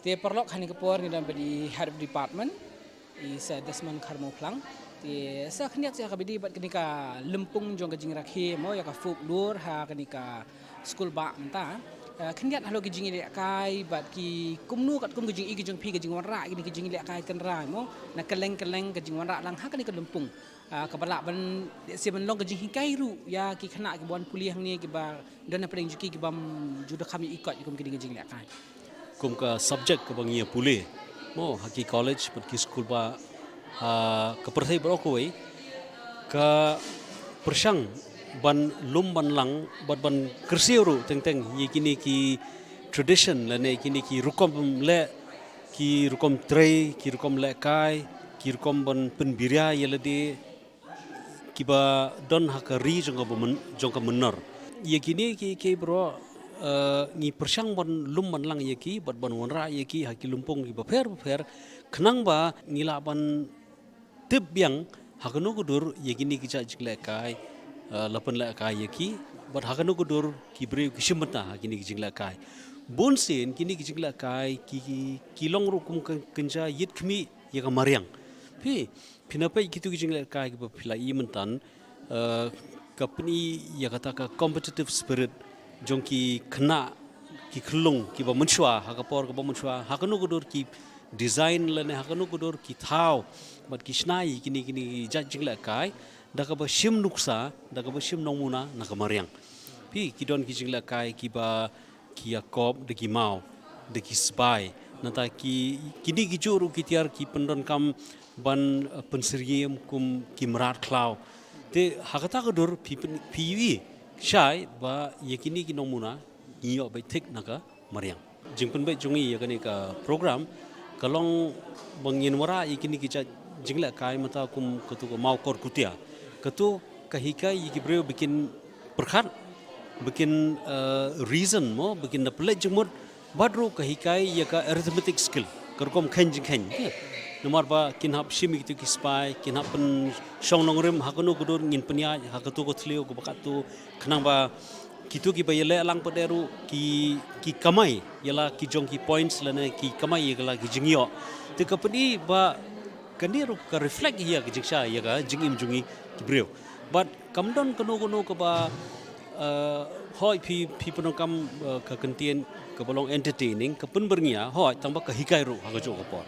Te perlok hani kapor ni dalam di head of department I sa Desmond Karmo Plang. Te sa khniat sa kabidi bat kenika lempung jong kajing rakhe mo ya ka fuk lur ha kenika school ba menta. Khniat halo kajing ile kai bat ki kumnu kat kum kajing I kajing pi kajing warra kini kajing ile kai kan ra mo na keleng kajing warra lang ha kenika lempung. Kabalak ban si ban long kajing hikai ru ya ki khana ki bon kuliah ni ki ba dona pedeng juki ki bam juda kami ikut kum kini kajing ile kai. Kum ka subject ka bangia pulih mo haki college pergi school ba ke perthai berokoi ka persang ban lum ban lang ban kersiuru teng ye kini ki tradition lane kini ki rukom le ki rukom trei ki rukom le kai ki rukom ban penbiria yelade ki ba don hakari jongka menor ye kini ki bro ni persang ban lum ban lang ye ki bat ban wonra ye ki haki lumpung ki ba fer kenang ba nila ban tip yang hakanu gudur ye kini ki cha jikle kai lapan le kai ye ki bat hakanu gudur ki bre ki shimata kini ki jikle kai bon sen kini ki jikle kai ki long rukum kenja yit khmi ye ka mariang pinapa kitu ki jikle kai ki ba phila I mentan kapni ya kata ka competitive spirit jongki kena ki kelung ki ba menshwa hakapor ka ba menshwa hakanu gudur ki design lane hakanu gudur ki thau bat ki snai kini judging la kai da ka ba shim nuksa da ka ba shim nongmuna na ka mariang ki don ki jingla kai ki ba ki yakob de ki mau de ki spy nata ki kini ki juru ki tiar ki pendon kam ban penserium kum ki merat klau te hakata gudur pi Syai ba yakini ki nomuna ngiyo ba tik naka mariang jingpun ba jungi yakani ka program kalong bangin wara yakini ki jingla kai mata kum ketu mau kor kutia ketu kahika yiki breu bikin perkhat bikin reason mo bikin dapat jengmut badru kahikai yaka arithmetic skill kerkom khen nomor ba kinhap shimi gitu ki spy kinhap pen song nongrim hakunu gudur ngin penya hakatu ko thlio ko bakatu kenang ba kitu ki ba yele lang paderu ki kamai yala ki jong ki points lana ki kamai yala ki jingyo te kapani ba kandiru ka reflect hiya ki jiksha ya ga jingim jungi ki breu but kamdon kono ka ba hoi pi penong kam ka kentien ka bolong entertaining ka pun bernia hoi tamba ka hikai ru hagajo ka por